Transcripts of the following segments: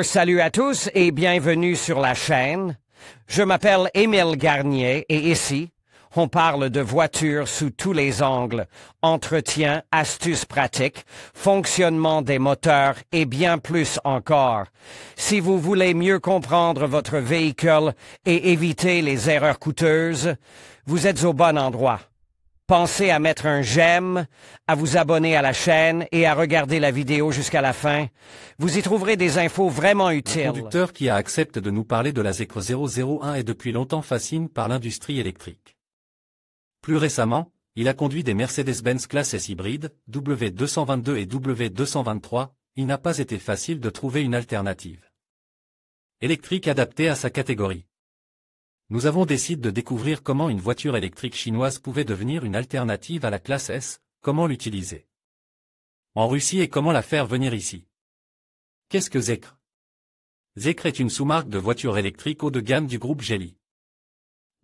Salut à tous et bienvenue sur la chaîne. Je m'appelle Émile Garnier et ici, on parle de voitures sous tous les angles, entretien, astuces pratiques, fonctionnement des moteurs et bien plus encore. Si vous voulez mieux comprendre votre véhicule et éviter les erreurs coûteuses, vous êtes au bon endroit. Pensez à mettre un j'aime, à vous abonner à la chaîne et à regarder la vidéo jusqu'à la fin. Vous y trouverez des infos vraiment utiles. Le conducteur qui a accepté de nous parler de la Zekre 001 est depuis longtemps fasciné par l'industrie électrique. Plus récemment, il a conduit des Mercedes-Benz Classe S hybrides, W222 et W223, il n'a pas été facile de trouver une alternative électrique adaptée à sa catégorie. Nous avons décidé de découvrir comment une voiture électrique chinoise pouvait devenir une alternative à la classe S, comment l'utiliser en Russie et comment la faire venir ici. Qu'est-ce que Zekre? Zekre est une sous-marque de voitures électriques haut de gamme du groupe Geely.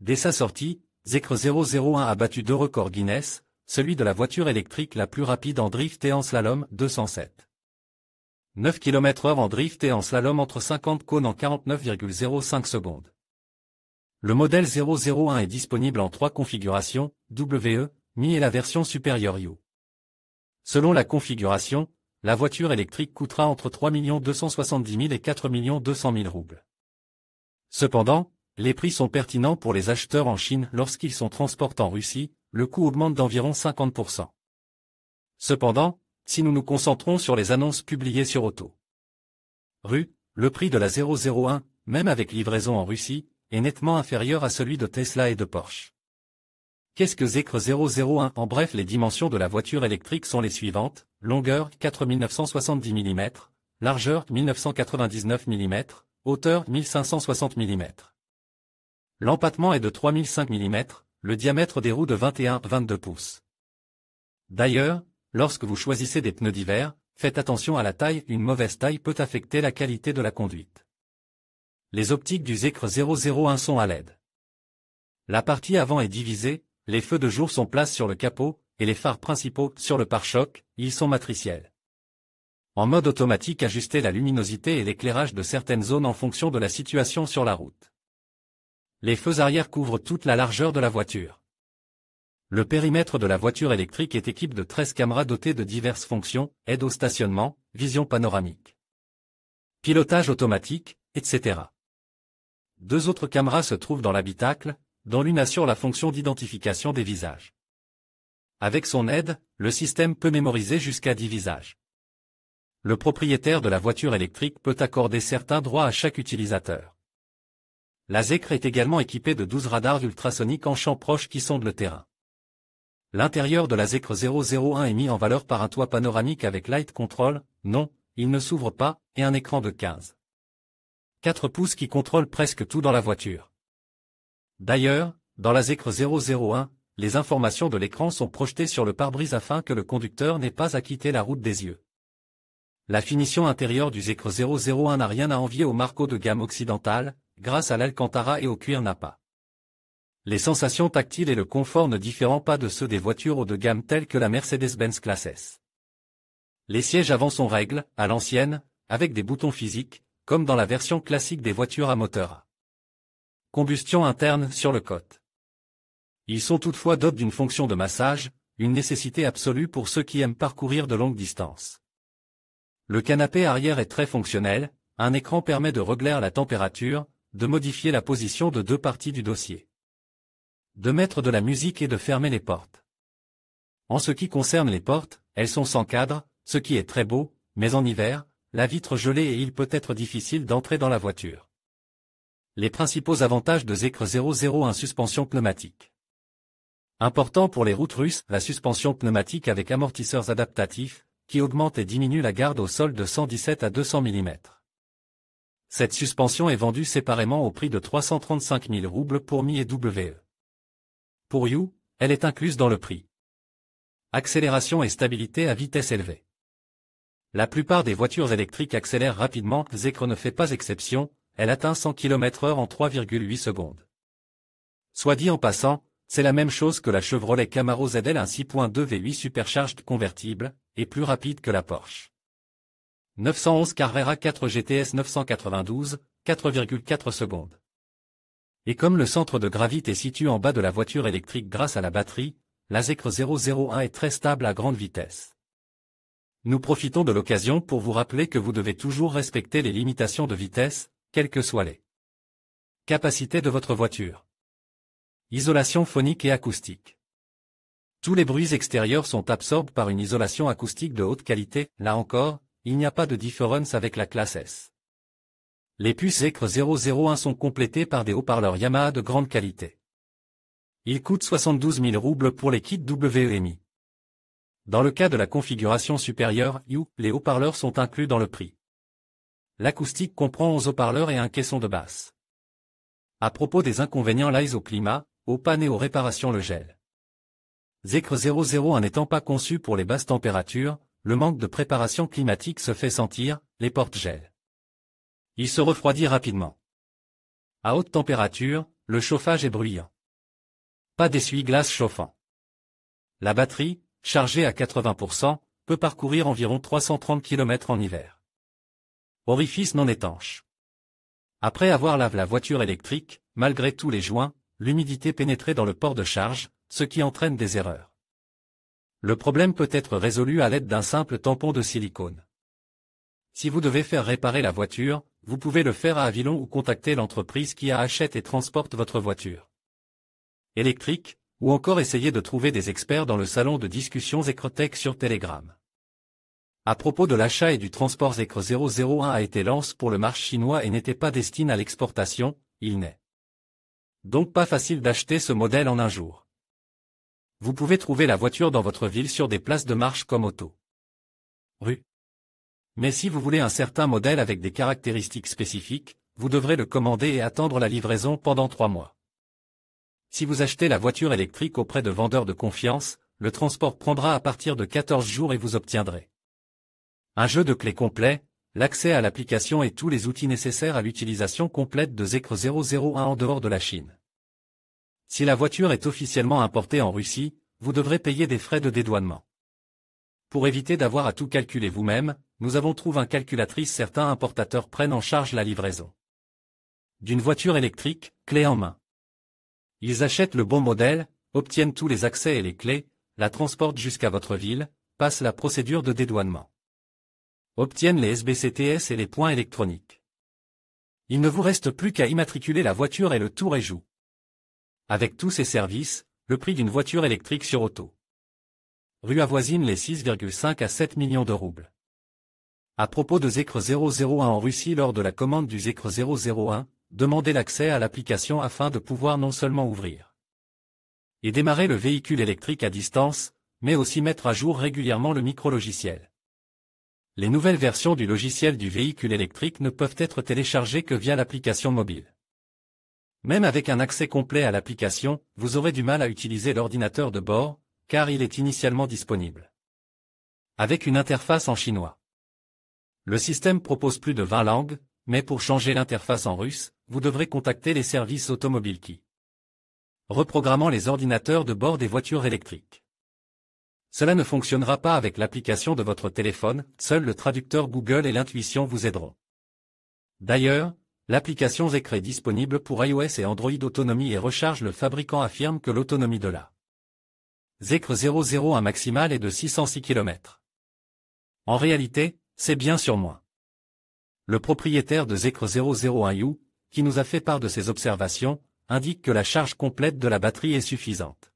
Dès sa sortie, Zekre 001 a battu 2 records Guinness, celui de la voiture électrique la plus rapide en drift et en slalom, 207. 9 km/h en drift et en slalom entre 50 cônes en 49,05 secondes. Le modèle 001 est disponible en 3 configurations, WE, Mi et la version supérieure U. Selon la configuration, la voiture électrique coûtera entre 3 270 000 et 4 200 000 roubles. Cependant, les prix sont pertinents pour les acheteurs en Chine lorsqu'ils sont transportés en Russie, le coût augmente d'environ 50%. Cependant, si nous nous concentrons sur les annonces publiées sur Auto.ru, le prix de la 001, même avec livraison en Russie, est nettement inférieur à celui de Tesla et de Porsche. Qu'est-ce que Zekre 001? En bref, les dimensions de la voiture électrique sont les suivantes: longueur 4970 mm, largeur 1999 mm, hauteur 1560 mm. L'empattement est de 3005 mm, le diamètre des roues de 21-22 pouces. D'ailleurs, lorsque vous choisissez des pneus d'hiver, faites attention à la taille, une mauvaise taille peut affecter la qualité de la conduite. Les optiques du Zekre 001 sont à LED. La partie avant est divisée, les feux de jour sont placés sur le capot, et les phares principaux sur le pare-choc, ils sont matriciels. En mode automatique, ajustez la luminosité et l'éclairage de certaines zones en fonction de la situation sur la route. Les feux arrière couvrent toute la largeur de la voiture. Le périmètre de la voiture électrique est équipé de 13 caméras dotées de diverses fonctions, aide au stationnement, vision panoramique, pilotage automatique, etc. 2 autres caméras se trouvent dans l'habitacle, dont l'une assure la fonction d'identification des visages. Avec son aide, le système peut mémoriser jusqu'à 10 visages. Le propriétaire de la voiture électrique peut accorder certains droits à chaque utilisateur. La Zekre est également équipée de 12 radars ultrasoniques en champ proche qui sondent le terrain. L'intérieur de la Zekre 001 est mis en valeur par un toit panoramique avec light control, non, il ne s'ouvre pas, et un écran de 15,4 pouces qui contrôle presque tout dans la voiture. D'ailleurs, dans la Zekre 001, les informations de l'écran sont projetées sur le pare-brise afin que le conducteur n'ait pas à quitter la route des yeux. La finition intérieure du Zekre 001 n'a rien à envier aux marques haut de gamme occidentales, grâce à l'Alcantara et au cuir Nappa. Les sensations tactiles et le confort ne diffèrent pas de ceux des voitures haut de gamme telles que la Mercedes-Benz Classe S. Les sièges avant sont règles, à l'ancienne, avec des boutons physiques, comme dans la version classique des voitures à moteur à combustion interne sur le côté. Ils sont toutefois dotés d'une fonction de massage, une nécessité absolue pour ceux qui aiment parcourir de longues distances. Le canapé arrière est très fonctionnel, un écran permet de régler la température, de modifier la position de 2 parties du dossier, de mettre de la musique et de fermer les portes. En ce qui concerne les portes, elles sont sans cadre, ce qui est très beau, mais en hiver, la vitre gelée et il peut être difficile d'entrer dans la voiture. Les principaux avantages de Zekre 001: suspension pneumatique. Important pour les routes russes, la suspension pneumatique avec amortisseurs adaptatifs, qui augmente et diminue la garde au sol de 117 à 200 mm. Cette suspension est vendue séparément au prix de 335 000 roubles pour Mi et WE. Pour You, elle est incluse dans le prix. Accélération et stabilité à vitesse élevée. La plupart des voitures électriques accélèrent rapidement, Zekre ne fait pas exception, elle atteint 100 km/h en 3,8 secondes. Soit dit en passant, c'est la même chose que la Chevrolet Camaro ZL, un 6.2 V8 supercharged convertible, et plus rapide que la Porsche 911 Carrera 4 GTS 992, 4,4 secondes. Et comme le centre de gravité est situé en bas de la voiture électrique grâce à la batterie, la Zekre 001 est très stable à grande vitesse. Nous profitons de l'occasion pour vous rappeler que vous devez toujours respecter les limitations de vitesse, quelles que soient les capacités de votre voiture. Isolation phonique et acoustique. Tous les bruits extérieurs sont absorbés par une isolation acoustique de haute qualité, là encore, il n'y a pas de différence avec la classe S. Les puces Zekre 001 sont complétées par des haut-parleurs Yamaha de grande qualité. Ils coûtent 72 000 roubles pour les kits WEMI. Dans le cas de la configuration supérieure U, les haut-parleurs sont inclus dans le prix. L'acoustique comprend 11 haut-parleurs et un caisson de basse. À propos des inconvénients liés au climat, aux pannes et aux réparations le gel. Zekre 001 n'étant pas conçu pour les basses températures, le manque de préparation climatique se fait sentir, les portes gèlent. Il se refroidit rapidement. À haute température, le chauffage est bruyant. Pas d'essuie-glace chauffant. La batterie, chargée à 80%, peut parcourir environ 330 km en hiver. Orifice non étanche. Après avoir lavé la voiture électrique, malgré tous les joints, l'humidité pénétrait dans le port de charge, ce qui entraîne des erreurs. Le problème peut être résolu à l'aide d'un simple tampon de silicone. Si vous devez faire réparer la voiture, vous pouvez le faire à Avillon ou contacter l'entreprise qui achète et transporte votre voiture électrique, ou encore essayer de trouver des experts dans le salon de discussion Zekretech sur Telegram. À propos de l'achat et du transport, Zekre 001 a été lancé pour le marché chinois et n'était pas destiné à l'exportation, il n'est donc pas facile d'acheter ce modèle en un jour. Vous pouvez trouver la voiture dans votre ville sur des places de marche comme Auto Rue. Mais si vous voulez un certain modèle avec des caractéristiques spécifiques, vous devrez le commander et attendre la livraison pendant 3 mois. Si vous achetez la voiture électrique auprès de vendeurs de confiance, le transport prendra à partir de 14 jours et vous obtiendrez un jeu de clés complet, l'accès à l'application et tous les outils nécessaires à l'utilisation complète de Zekre 001 en dehors de la Chine. Si la voiture est officiellement importée en Russie, vous devrez payer des frais de dédouanement. Pour éviter d'avoir à tout calculer vous-même, nous avons trouvé un calculatrice. Certains importateurs prennent en charge la livraison d'une voiture électrique, clé en main. Ils achètent le bon modèle, obtiennent tous les accès et les clés, la transportent jusqu'à votre ville, passent la procédure de dédouanement, obtiennent les SBCTS et les points électroniques. Il ne vous reste plus qu'à immatriculer la voiture et le tour est joué. Avec tous ces services, le prix d'une voiture électrique sur Auto Rue avoisine les 6,5 à 7 millions de roubles. À propos de Zekre 001 en Russie, lors de la commande du Zekre 001, demandez l'accès à l'application afin de pouvoir non seulement ouvrir et démarrer le véhicule électrique à distance, mais aussi mettre à jour régulièrement le micro-logiciel. Les nouvelles versions du logiciel du véhicule électrique ne peuvent être téléchargées que via l'application mobile. Même avec un accès complet à l'application, vous aurez du mal à utiliser l'ordinateur de bord, car il est initialement disponible avec une interface en chinois. Le système propose plus de 20 langues, mais pour changer l'interface en russe, vous devrez contacter les services automobiles qui reprogrammant les ordinateurs de bord des voitures électriques. Cela ne fonctionnera pas avec l'application de votre téléphone, seul le traducteur Google et l'intuition vous aideront. D'ailleurs, l'application Zekre est disponible pour iOS et Android Autonomie et recharge. Le fabricant affirme que l'autonomie de la Zekre 001 maximale est de 606 km. En réalité, c'est bien sûr moins. Le propriétaire de Zekre 001U, qui nous a fait part de ses observations, indique que la charge complète de la batterie est suffisante.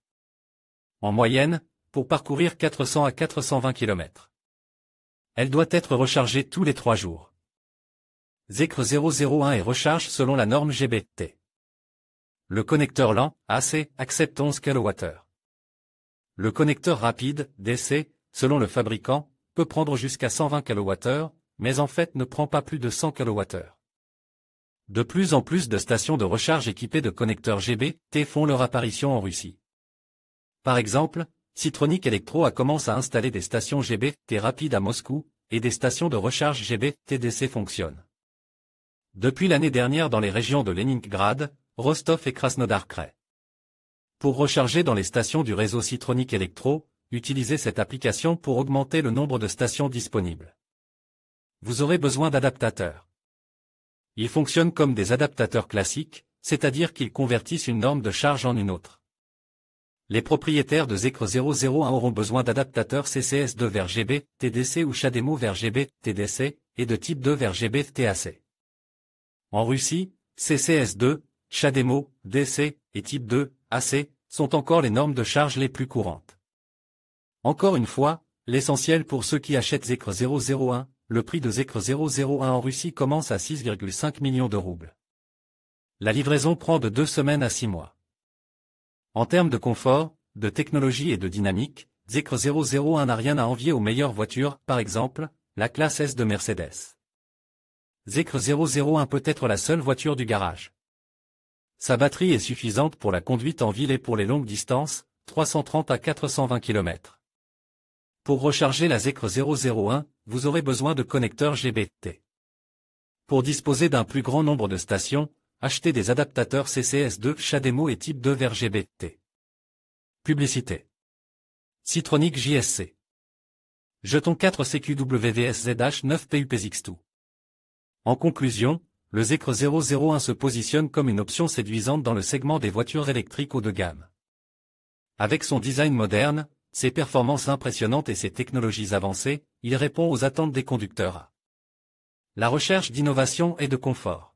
En moyenne, pour parcourir 400 à 420 km. Elle doit être rechargée tous les 3 jours. Zekre 001 est recharge selon la norme GBT. Le connecteur lent, AC, accepte 11 kWh. Le connecteur rapide, DC, selon le fabricant, peut prendre jusqu'à 120 kWh, mais en fait ne prend pas plus de 100 kWh. De plus en plus de stations de recharge équipées de connecteurs GBT font leur apparition en Russie. Par exemple, Citronic Electro a commencé à installer des stations GBT rapides à Moscou, et des stations de recharge GBT DC fonctionnent depuis l'année dernière dans les régions de Leningrad, Rostov et Krasnodar-Krai. Pour recharger dans les stations du réseau Citronic Electro, utilisez cette application pour augmenter le nombre de stations disponibles. vous aurez besoin d'adaptateurs. Ils fonctionnent comme des adaptateurs classiques, c'est-à-dire qu'ils convertissent une norme de charge en une autre. Les propriétaires de Zekre 001 auront besoin d'adaptateurs CCS2 vers GB, TDC ou CHAdeMO vers GB, TDC, et de type 2 vers GB, TAC. En Russie, CCS2, CHAdeMO, DC, et type 2, AC, sont encore les normes de charge les plus courantes. Encore une fois, l'essentiel pour ceux qui achètent Zekre 001, le prix de Zekre 001 en Russie commence à 6,5 millions de roubles. La livraison prend de 2 semaines à 6 mois. En termes de confort, de technologie et de dynamique, Zekre 001 n'a rien à envier aux meilleures voitures, par exemple, la classe S de Mercedes. Zekre 001 peut être la seule voiture du garage. Sa batterie est suffisante pour la conduite en ville et pour les longues distances, 330 à 420 km. Pour recharger la Zekre 001, vous aurez besoin de connecteurs GBT. Pour disposer d'un plus grand nombre de stations, achetez des adaptateurs CCS2, CHAdeMO et type 2 vers GBT. Publicité. Citronic JSC. Jetons 4 CQWVS ZH9 PUPZX2. En conclusion, le Zekre 001 se positionne comme une option séduisante dans le segment des voitures électriques haut de gamme. Avec son design moderne, ses performances impressionnantes et ses technologies avancées, il répond aux attentes des conducteurs à la recherche d'innovation et de confort.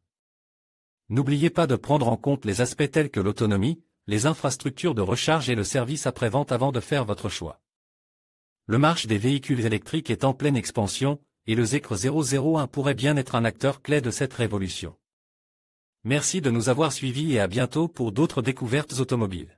N'oubliez pas de prendre en compte les aspects tels que l'autonomie, les infrastructures de recharge et le service après-vente avant de faire votre choix. Le marché des véhicules électriques est en pleine expansion, et le Zekre 001 pourrait bien être un acteur clé de cette révolution. Merci de nous avoir suivis et à bientôt pour d'autres découvertes automobiles.